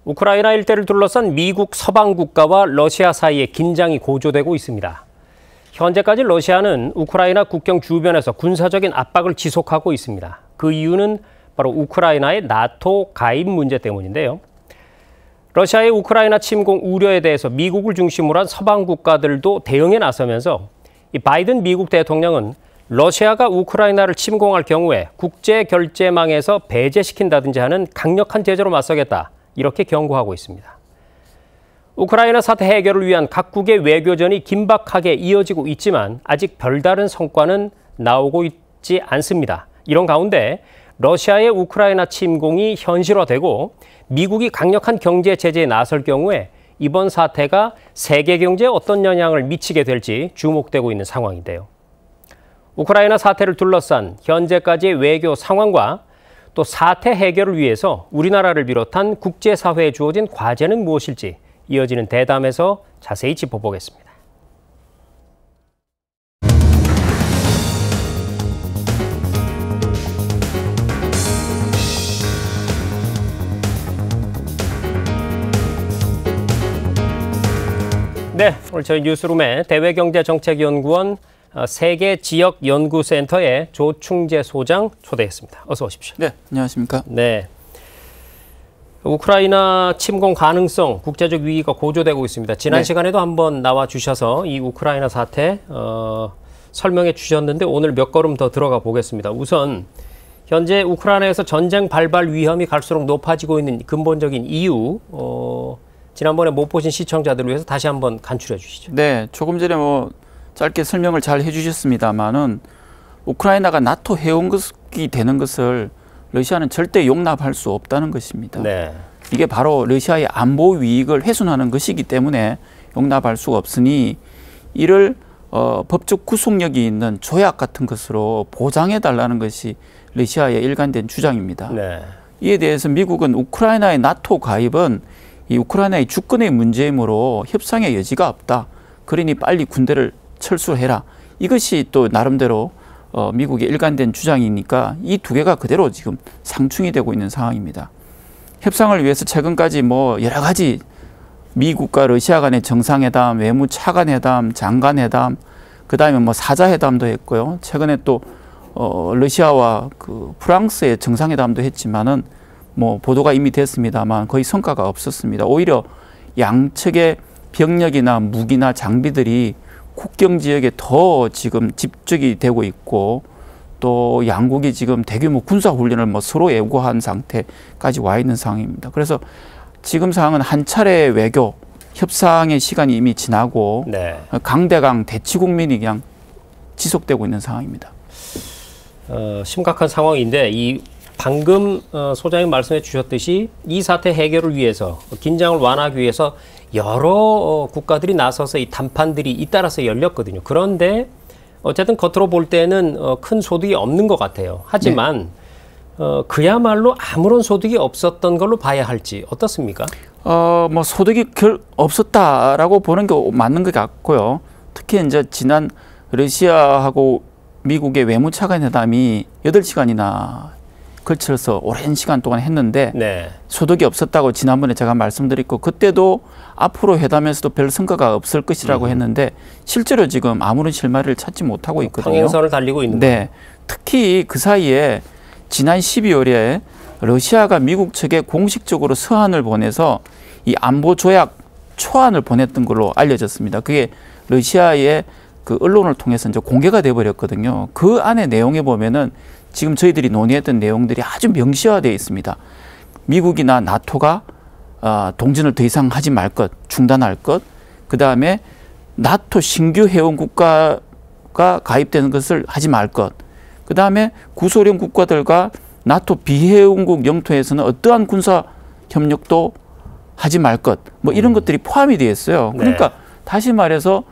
우크라이나 일대를 둘러싼 미국 서방 국가와 러시아 사이에 긴장이 고조되고 있습니다. 현재까지 러시아는 우크라이나 국경 주변에서 군사적인 압박을 지속하고 있습니다. 그 이유는 바로 우크라이나의 나토 가입 문제 때문인데요. 러시아의 우크라이나 침공 우려에 대해서 미국을 중심으로 한 서방 국가들도 대응에 나서면서 이 바이든 미국 대통령은 러시아가 우크라이나를 침공할 경우에 국제 결제망에서 배제시킨다든지 하는 강력한 제재로 맞서겠다, 이렇게 경고하고 있습니다. 우크라이나 사태 해결을 위한 각국의 외교전이 긴박하게 이어지고 있지만 아직 별다른 성과는 나오고 있지 않습니다. 이런 가운데 러시아의 우크라이나 침공이 현실화되고 미국이 강력한 경제 제재에 나설 경우에 이번 사태가 세계 경제에 어떤 영향을 미치게 될지 주목되고 있는 상황인데요. 우크라이나 사태를 둘러싼 현재까지의 외교 상황과 또 사태 해결을 위해서 우리나라를 비롯한 국제사회에 주어진 과제는 무엇일지 이어지는 대담에서 자세히 짚어보겠습니다. 네, 오늘 저희 뉴스룸에 대외경제정책연구원 세계지역연구센터의 조충재 소장 초대했습니다. 어서 오십시오. 네, 안녕하십니까. 네, 우크라이나 침공 가능성, 국제적 위기가 고조되고 있습니다. 지난 시간에도 한번 나와 주셔서 이 우크라이나 사태 설명해 주셨는데 오늘 몇 걸음 더 들어가 보겠습니다. 우선 현재 우크라이나에서 전쟁 발발 위험이 갈수록 높아지고 있는 근본적인 이유, 지난번에 못 보신 시청자들을 위해서 다시 한번 간추려 주시죠. 네, 조금 전에 짧게 설명을 잘 해주셨습니다만은 우크라이나가 나토 회원국이 되는 것을 러시아는 절대 용납할 수 없다는 것입니다. 네. 이게 바로 러시아의 안보 위익을 훼손하는 것이기 때문에 용납할 수가 없으니 이를 법적 구속력이 있는 조약 같은 것으로 보장해달라는 것이 러시아의 일관된 주장입니다. 네. 이에 대해서 미국은 우크라이나의 나토 가입은 이 우크라이나의 주권의 문제이므로 협상의 여지가 없다. 그러니 빨리 군대를 철수해라. 이것이 또 나름대로 미국의 일관된 주장이니까 이 두 개가 그대로 지금 상충이 되고 있는 상황입니다. 협상을 위해서 최근까지 여러 가지 미국과 러시아 간의 정상회담, 외무 차관회담, 장관회담, 그 다음에 사자회담도 했고요. 최근에 또 러시아와 프랑스의 정상회담도 했지만은 보도가 이미 됐습니다만 거의 성과가 없었습니다. 오히려 양측의 병력이나 무기나 장비들이 국경 지역에 더 지금 집적이 되고 있고 또 양국이 지금 대규모 군사훈련을 서로 예고한 상태까지 와 있는 상황입니다. 그래서 지금 상황은 한 차례 외교 협상의 시간이 이미 지나고 네. 강대강 대치국면이 그냥 지속되고 있는 상황입니다. 심각한 상황인데 방금 소장님 말씀해 주셨듯이 이 사태 해결을 위해서 긴장을 완화하기 위해서 여러 국가들이 나서서 이 담판들이 잇따라서 열렸거든요. 그런데 어쨌든 겉으로 볼 때는 큰 소득이 없는 것 같아요. 하지만 그야말로 아무런 소득이 없었던 걸로 봐야 할지 어떻습니까? 소득이 없었다라고 보는 게 맞는 것 같고요. 특히 이제 지난 러시아하고 미국의 외무차관회담이 8시간이나 걸쳐서 오랜 시간 동안 했는데 네. 소득이 없었다고 지난번에 제가 말씀드렸고 그때도 앞으로 회담에서도 별 성과가 없을 것이라고 했는데 실제로 지금 아무런 실마리를 찾지 못하고 있거든요. 평행선을 달리고 있는 거예요. 네. 특히 그 사이에 지난 12월에 러시아가 미국 측에 공식적으로 서한을 보내서 이 안보 조약 초안을 보냈던 걸로 알려졌습니다. 그게 러시아의 언론을 통해서 이제 공개가 돼 버렸거든요. 그 안에 내용에 보면은 지금 저희들이 논의했던 내용들이 아주 명시화되어 있습니다. 미국이나 나토가 동전을 더 이상 하지 말 것, 중단할 것, 그 다음에 나토 신규 회원 국가가 가입되는 것을 하지 말 것, 그 다음에 구소련 국가들과 나토 비회원국 영토에서는 어떠한 군사 협력도 하지 말 것, 이런 것들이 포함이 되어 있어요. 그러니까 다시 말해서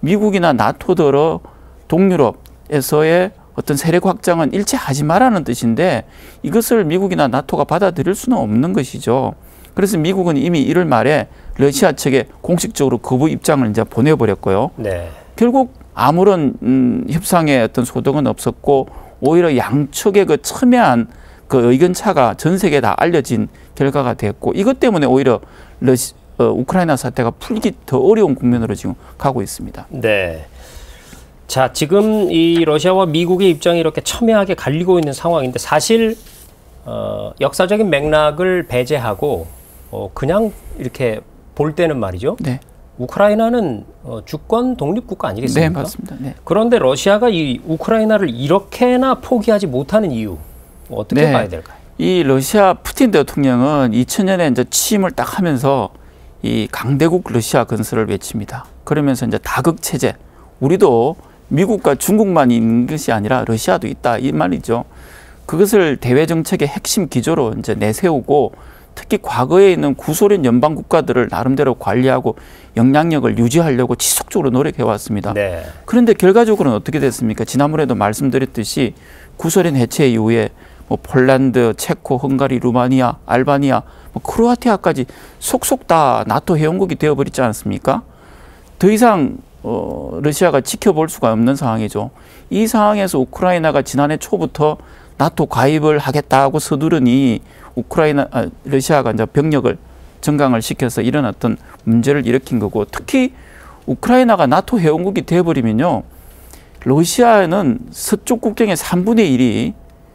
미국이나 나토더러 동유럽에서의 어떤 세력 확장은 일체 하지 말라는 뜻인데 이것을 미국이나 나토가 받아들일 수는 없는 것이죠. 그래서 미국은 이미 1월 말에 러시아 측에 공식적으로 거부 입장을 이제 보내버렸고요. 네. 결국 아무런 협상의 어떤 소득은 없었고 오히려 양측의 첨예한 그 의견 차가 전 세계에 다 알려진 결과가 됐고 이것 때문에 오히려 우크라이나 사태가 풀기 더 어려운 국면으로 지금 가고 있습니다. 네. 자, 지금 이 러시아와 미국의 입장이 이렇게 첨예하게 갈리고 있는 상황인데 사실 역사적인 맥락을 배제하고 그냥 이렇게 볼 때는 말이죠. 네. 우크라이나는 주권 독립국가 아니겠습니까? 네, 맞습니다. 네. 그런데 러시아가 이 우크라이나를 이렇게나 포기하지 못하는 이유 어떻게 봐야 될까요? 이 러시아 푸틴 대통령은 2000년에 이제 취임을 딱 하면서 이 강대국 러시아 건설을 외칩니다. 그러면서 이제 다극 체제, 우리도 미국과 중국만 있는 것이 아니라 러시아도 있다 이 말이죠. 그것을 대외 정책의 핵심 기조로 이제 내세우고 특히 과거에 있는 구소련 연방 국가들을 나름대로 관리하고 영향력을 유지하려고 지속적으로 노력해 왔습니다. 네. 그런데 결과적으로는 어떻게 됐습니까? 지난번에도 말씀드렸듯이 구소련 해체 이후에 뭐 폴란드, 체코, 헝가리, 루마니아, 알바니아, 뭐 크로아티아까지 속속 다 나토 회원국이 되어버리지 않았습니까? 더 이상 러시아가 지켜볼 수가 없는 상황이죠. 이 상황에서 우크라이나가 지난해 초부터 나토 가입을 하겠다고 서두르니 러시아가 이제 병력을 증강을 시켜서 이런 어떤 문제를 일으킨 거고 특히 우크라이나가 나토 회원국이 되어버리면요. 러시아는 서쪽 국경의 3분의 1이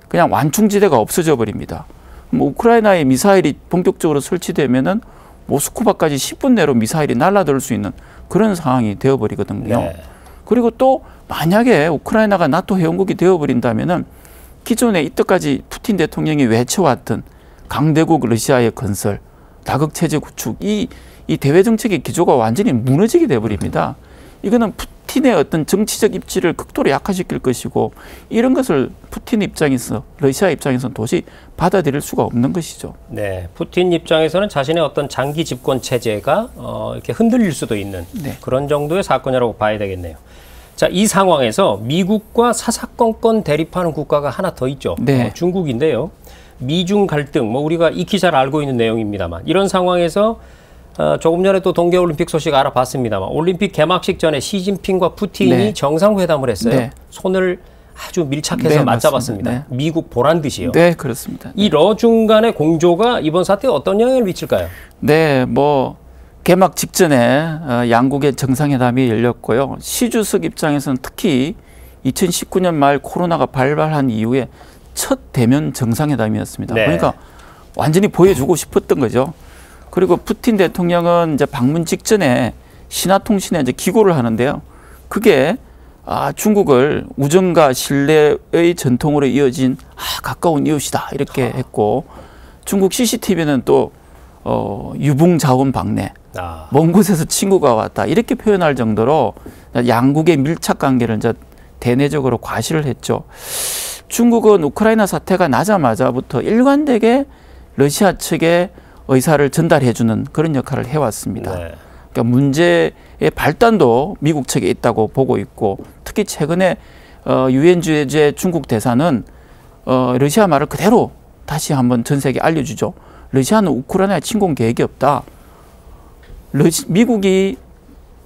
그냥 완충지대가 없어져 버립니다. 우크라이나에 미사일이 본격적으로 설치되면은 모스크바까지 10분 내로 미사일이 날아들 수 있는 그런 상황이 되어버리거든요. 네. 그리고 또 만약에 우크라이나가 나토 회원국이 되어버린다면은 기존에 이때까지 푸틴 대통령이 외쳐왔던 강대국 러시아의 건설, 다극체제 구축, 이 대외 정책의 기조가 완전히 무너지게 돼버립니다. 이거는 푸틴의 어떤 정치적 입지를 극도로 약화시킬 것이고 이런 것을 푸틴 입장에서 러시아 입장에서는 도저히 받아들일 수가 없는 것이죠. 네, 푸틴 입장에서는 자신의 어떤 장기 집권 체제가 이렇게 흔들릴 수도 있는 그런 정도의 사건이라고 봐야 되겠네요. 자, 이 상황에서 미국과 사사건건 대립하는 국가가 하나 더 있죠. 네. 중국인데요. 미중 갈등, 뭐 우리가 익히 잘 알고 있는 내용입니다만 이런 상황에서 조금 전에 또 동계올림픽 소식 알아봤습니다만 올림픽 개막식 전에 시진핑과 푸틴이 정상회담을 했어요. 네. 손을 아주 밀착해서 맞잡았습니다. 네. 미국 보란 듯이요. 네, 그렇습니다. 이 러중 간의 공조가 이번 사태에 어떤 영향을 미칠까요? 네, 뭐 개막 직전에 양국의 정상회담이 열렸고요. 시 주석 입장에서는 특히 2019년 말 코로나가 발발한 이후에 첫 대면 정상회담이었습니다. 네. 그러니까 완전히 보여주고 싶었던 거죠. 그리고 푸틴 대통령은 이제 방문 직전에 신화통신에 이제 기고를 하는데요. 그게 중국을 우정과 신뢰의 전통으로 이어진 가까운 이웃이다 이렇게 했고 중국 CCTV는 또 유붕자원 방내, 먼 곳에서 친구가 왔다 이렇게 표현할 정도로 양국의 밀착 관계를 이제 대내적으로 과시를 했죠. 중국은 우크라이나 사태가 나자마자부터 일관되게 러시아 측에 의사를 전달해주는 그런 역할을 해왔습니다. 네. 그러니까 문제의 발단도 미국 측에 있다고 보고 있고 특히 최근에 유엔 주재 중국 대사는 러시아 말을 그대로 다시 한번 전 세계에 알려주죠. 러시아는 우크라이나에 침공 계획이 없다. 미국이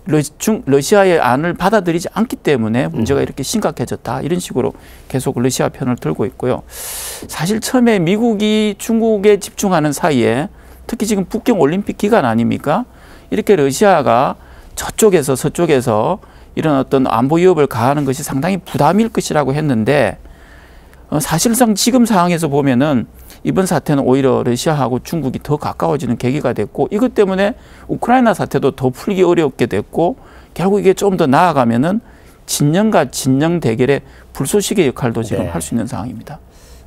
러시아의 안을 받아들이지 않기 때문에 문제가 이렇게 심각해졌다. 이런 식으로 계속 러시아 편을 들고 있고요. 사실 처음에 미국이 중국에 집중하는 사이에 특히 지금 북경 올림픽 기간 아닙니까? 이렇게 러시아가 저쪽에서 서쪽에서 이런 어떤 안보 위협을 가하는 것이 상당히 부담일 것이라고 했는데 사실상 지금 상황에서 보면은 이번 사태는 오히려 러시아하고 중국이 더 가까워지는 계기가 됐고 이것 때문에 우크라이나 사태도 더 풀기 어렵게 됐고 결국 이게 좀 더 나아가면은 진영과 진영 대결의 불쏘시개 역할도 지금 할 수 있는 상황입니다.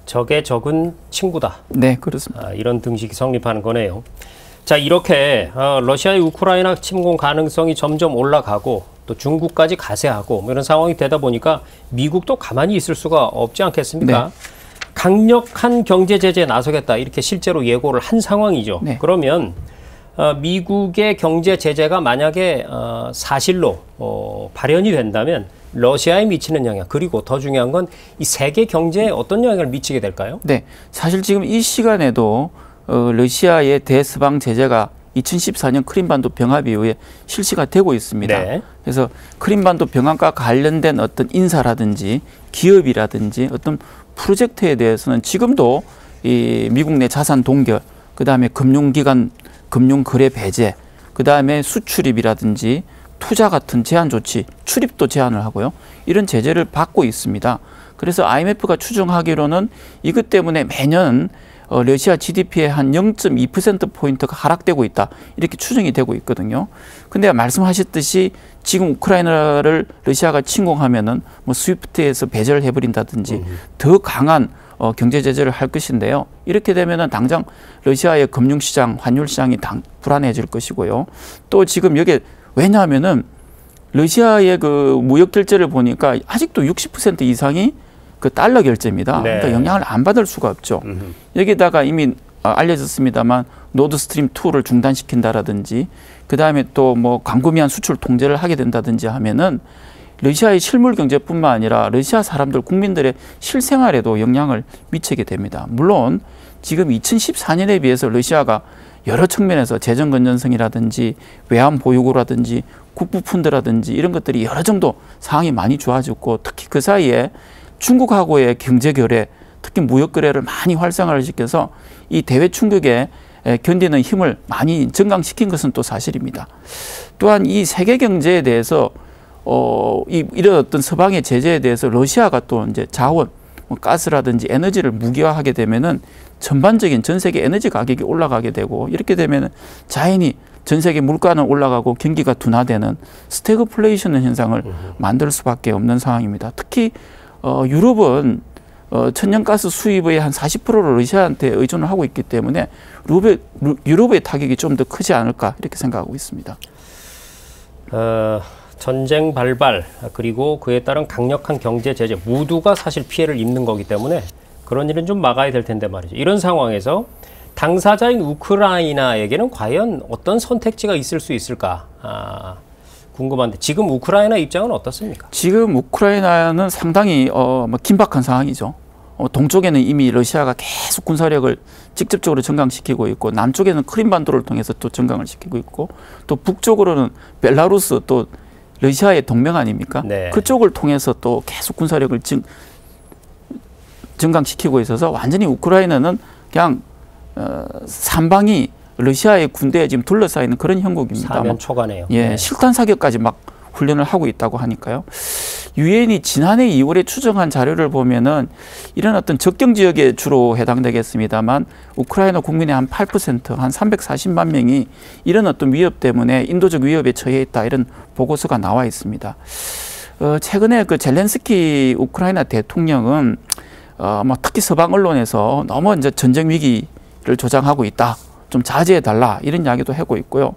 적의 적은 친구다. 네, 그렇습니다. 이런 등식이 성립하는 거네요. 자, 이렇게 러시아의 우크라이나 침공 가능성이 점점 올라가고 또 중국까지 가세하고 뭐 이런 상황이 되다 보니까 미국도 가만히 있을 수가 없지 않겠습니까? 네. 강력한 경제 제재에 나서겠다 이렇게 실제로 예고를 한 상황이죠. 네. 그러면 미국의 경제 제재가 만약에 사실로 발현이 된다면 러시아에 미치는 영향 그리고 더 중요한 건 이 세계 경제에 어떤 영향을 미치게 될까요? 네, 사실 지금 이 시간에도 러시아의 대서방 제재가 2014년 크림반도 병합 이후에 실시가 되고 있습니다. 네. 그래서 크림반도 병합과 관련된 어떤 인사라든지 기업이라든지 어떤 프로젝트에 대해서는 지금도 이 미국 내 자산 동결, 그다음에 금융기관 금융거래 배제, 그다음에 수출입이라든지 투자 같은 제한 조치, 출입도 제한을 하고요. 이런 제재를 받고 있습니다. 그래서 IMF가 추정하기로는 이것 때문에 매년 러시아 GDP의 한 0.2%포인트가 하락되고 있다. 이렇게 추정이 되고 있거든요. 근데 말씀하셨듯이 지금 우크라이나를 러시아가 침공하면은 뭐 스위프트에서 배제를 해버린다든지 더 강한 경제 제재를 할 것인데요. 이렇게 되면은 당장 러시아의 금융시장, 환율시장이 불안해질 것이고요. 또 지금 여기에 왜냐하면은 러시아의 그 무역 결제를 보니까 아직도 60% 이상이 그 달러 결제입니다. 네. 그러니까 영향을 안 받을 수가 없죠. 여기다가 이미 알려졌습니다만 노드스트림 2를 중단시킨다라든지 그다음에 또 뭐 광범위한 수출 통제를 하게 된다든지 하면은 러시아의 실물 경제뿐만 아니라 러시아 사람들 국민들의 실생활에도 영향을 미치게 됩니다. 물론 지금 2014년에 비해서 러시아가 여러 측면에서 재정 건전성이라든지 외환 보유고라든지 국부 펀드라든지 이런 것들이 여러 정도 상황이 많이 좋아졌고 특히 그 사이에 중국하고의 경제 거래, 특히 무역 거래를 많이 활성화를 시켜서 이 대외 충격에 견디는 힘을 많이 증강시킨 것은 또 사실입니다. 또한 이 세계 경제에 대해서 이런 어떤 서방의 제재에 대해서 러시아가 또 이제 자원, 뭐 가스라든지 에너지를 무기화하게 되면은 전반적인 전 세계 에너지 가격이 올라가게 되고 이렇게 되면은 자연히 전 세계 물가는 올라가고 경기가 둔화되는 스태그플레이션 현상을 만들 수밖에 없는 상황입니다. 특히 유럽은 천연가스 수입의 한 40%를 러시아한테 의존을 하고 있기 때문에 유럽의 타격이 좀 더 크지 않을까 이렇게 생각하고 있습니다. 전쟁 발발 그리고 그에 따른 강력한 경제 제재 모두가 사실 피해를 입는 거기 때문에 그런 일은 좀 막아야 될 텐데 말이죠. 이런 상황에서 당사자인 우크라이나에게는 과연 어떤 선택지가 있을 수 있을까 궁금한데 지금 우크라이나 입장은 어떻습니까? 지금 우크라이나는 상당히 긴박한 상황이죠. 동쪽에는 이미 러시아가 계속 군사력을 직접적으로 증강시키고 있고 남쪽에는 크림반도를 통해서 또 증강을 시키고 있고 또 북쪽으로는 벨라루스 또 러시아의 동맹 아닙니까? 네. 그쪽을 통해서 또 계속 군사력을 증강시키고 있어서 완전히 우크라이나는 그냥 삼방이 러시아의 군대에 지금 둘러싸이는 그런 형국입니다. 사면초가네요. 예, 네. 실탄 사격까지 막 훈련을 하고 있다고 하니까요. 유엔이 지난해 2월에 추정한 자료를 보면은 이런 어떤 적경 지역에 주로 해당되겠습니다만 우크라이나 국민의 한 8%, 한 340만 명이 이런 어떤 위협 때문에 인도적 위협에 처해 있다 이런 보고서가 나와 있습니다. 최근에 그 젤렌스키 우크라이나 대통령은 뭐 특히 서방 언론에서 너무 이제 전쟁 위기를 조장하고 있다. 좀 자제해 달라 이런 이야기도 하고 있고요.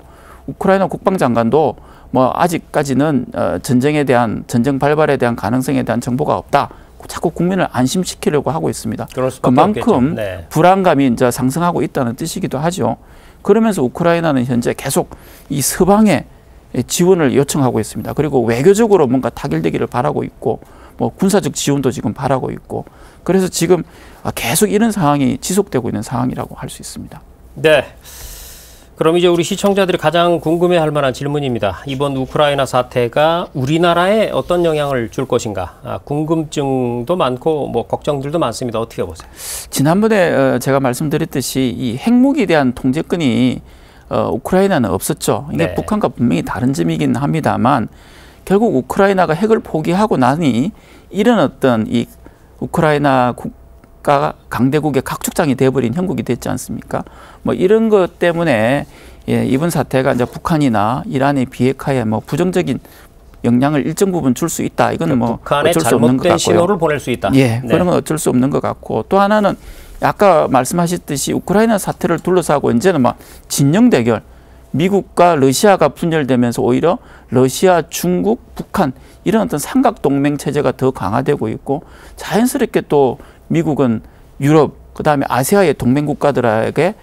우크라이나 국방장관도 뭐 아직까지는 전쟁 발발에 대한 가능성에 대한 정보가 없다. 자꾸 국민을 안심시키려고 하고 있습니다. 그만큼 네. 불안감이 이제 상승하고 있다는 뜻이기도 하죠. 그러면서 우크라이나는 현재 계속 이 서방의 지원을 요청하고 있습니다. 그리고 외교적으로 뭔가 타결되기를 바라고 있고 뭐 군사적 지원도 지금 바라고 있고 그래서 지금 계속 이런 상황이 지속되고 있는 상황이라고 할 수 있습니다. 네. 그럼 이제 우리 시청자들이 가장 궁금해할 만한 질문입니다. 이번 우크라이나 사태가 우리나라에 어떤 영향을 줄 것인가? 궁금증도 많고 뭐 걱정들도 많습니다. 어떻게 보세요? 지난번에 제가 말씀드렸듯이 이 핵무기에 대한 통제권이 우크라이나는 없었죠. 이게 네. 북한과 분명히 다른 점이긴 합니다만 결국 우크라이나가 핵을 포기하고 나니 이런 어떤 이 우크라이나 강대국의 각축장이 돼버린 형국이 됐지 않습니까? 뭐 이런 것 때문에 이번 사태가 이제 북한이나 이란의 비핵화에 뭐 부정적인 영향을 일정 부분 줄 수 있다. 이거는 뭐 북한의 어쩔 수 없는 것 같고요. 신호를 보낼 수 있다. 예, 네. 그러면 어쩔 수 없는 것 같고 또 하나는 아까 말씀하셨듯이 우크라이나 사태를 둘러싸고 이제는 막 진영 대결. 미국과 러시아가 분열되면서 오히려 러시아, 중국, 북한 이런 어떤 삼각 동맹 체제가 더 강화되고 있고 자연스럽게 또 미국은 유럽 그다음에 아시아의 동맹 국가들에게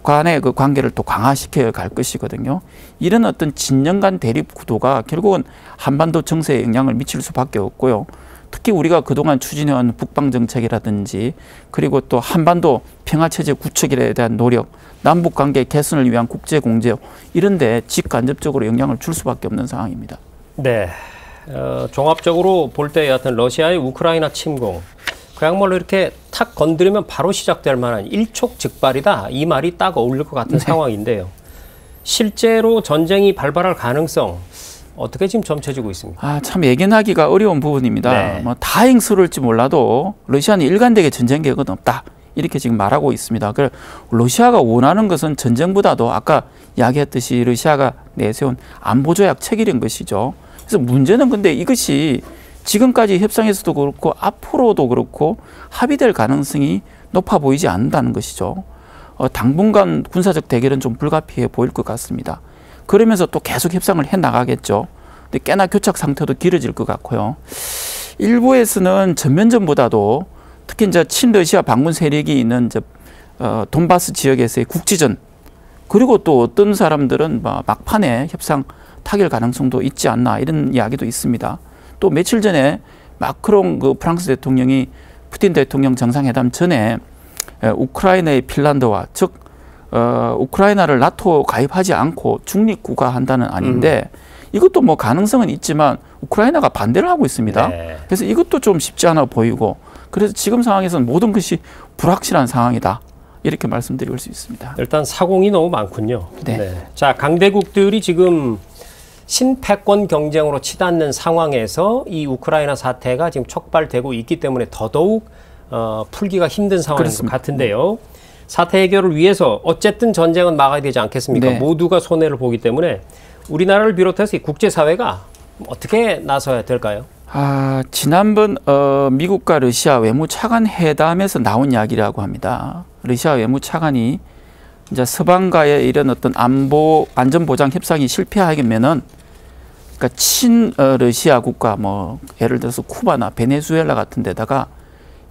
간의 그 관계를 또 강화시켜 갈 것이거든요. 이런 어떤 진영 간 대립 구도가 결국은 한반도 정세에 영향을 미칠 수밖에 없고요. 특히 우리가 그동안 추진해온 북방 정책이라든지 그리고 또 한반도 평화체제 구축에 대한 노력, 남북관계 개선을 위한 국제공제 이런 데 직간접적으로 영향을 줄 수밖에 없는 상황입니다. 네, 종합적으로 볼 때 여하튼 러시아의 우크라이나 침공 그야말로 이렇게 탁 건드리면 바로 시작될 만한 일촉즉발이다. 이 말이 딱 어울릴 것 같은 상황인데요. 실제로 전쟁이 발발할 가능성 어떻게 지금 점쳐지고 있습니까? 참 예견하기가 어려운 부분입니다. 네. 뭐 다행스러울지 몰라도 러시아는 일관되게 전쟁 계획은 없다. 이렇게 지금 말하고 있습니다. 그 러시아가 원하는 것은 전쟁보다도 아까 이야기했듯이 러시아가 내세운 안보조약 체결인 것이죠. 그래서 문제는 근데 이것이 지금까지 협상에서도 그렇고 앞으로도 그렇고 합의될 가능성이 높아 보이지 않는다는 것이죠. 당분간 군사적 대결은 좀 불가피해 보일 것 같습니다. 그러면서 또 계속 협상을 해 나가겠죠. 근데 꽤나 교착 상태도 길어질 것 같고요. 일부에서는 전면전보다도 특히 이제 친러시아 반군 세력이 있는 이제 돈바스 지역에서의 국지전, 그리고 또 어떤 사람들은 막판에 협상 타결 가능성도 있지 않나 이런 이야기도 있습니다. 또 며칠 전에 마크롱 프랑스 대통령이 푸틴 대통령 정상회담 전에 우크라이나의 핀란드와 즉 우크라이나를 나토 가입하지 않고 중립국가한다는 아닌데 이것도 뭐 가능성은 있지만 우크라이나가 반대를 하고 있습니다. 네. 그래서 이것도 좀 쉽지 않아 보이고, 그래서 지금 상황에서는 모든 것이 불확실한 상황이다. 이렇게 말씀드릴 수 있습니다. 일단 사공이 너무 많군요. 네. 네. 자, 강대국들이 지금 신패권 경쟁으로 치닫는 상황에서 이 우크라이나 사태가 지금 촉발되고 있기 때문에 더더욱 풀기가 힘든 상황인 것 같은데요. 사태 해결을 위해서 어쨌든 전쟁은 막아야 되지 않겠습니까? 네. 모두가 손해를 보기 때문에 우리나라를 비롯해서 이 국제사회가 어떻게 나서야 될까요? 지난번 미국과 러시아 외무차관 회담에서 나온 이야기라고 합니다. 러시아 외무차관이 이제 서방과의 이런 어떤 안전보장 협상이 실패하면은, 그러니까 친러시아 국가, 뭐 예를 들어서 쿠바나 베네수엘라 같은 데다가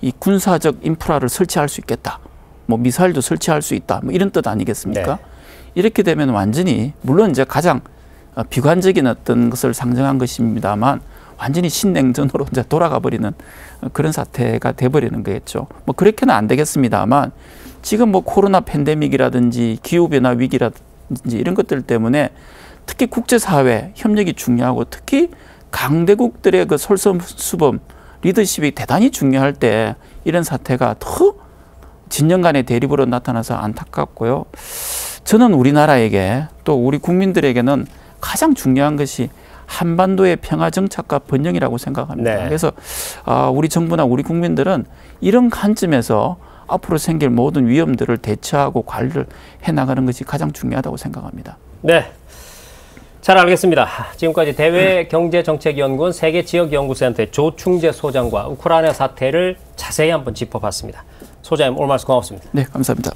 이 군사적 인프라를 설치할 수 있겠다. 뭐 미사일도 설치할 수 있다. 뭐 이런 뜻 아니겠습니까? 네. 이렇게 되면 완전히, 물론 이제 가장 비관적인 어떤 것을 상정한 것입니다만 완전히 신냉전으로 이제 돌아가 버리는 그런 사태가 돼버리는 거겠죠. 뭐 그렇게는 안 되겠습니다만 지금 뭐 코로나 팬데믹이라든지 기후변화 위기라든지 이런 것들 때문에 특히 국제사회 협력이 중요하고, 특히 강대국들의 그 솔선수범 리더십이 대단히 중요할 때 이런 사태가 더 진영 간의 대립으로 나타나서 안타깝고요. 저는 우리나라에게 또 우리 국민들에게는 가장 중요한 것이 한반도의 평화 정착과 번영이라고 생각합니다. 네. 그래서 우리 정부나 우리 국민들은 이런 관점에서 앞으로 생길 모든 위험들을 대처하고 관리를 해나가는 것이 가장 중요하다고 생각합니다. 네, 잘 알겠습니다. 지금까지 대외경제정책연구원 세계지역연구센터의 조충재 소장과 우크라이나 사태를 자세히 한번 짚어봤습니다. 소장님, 오늘 말씀 고맙습니다. 네, 감사합니다.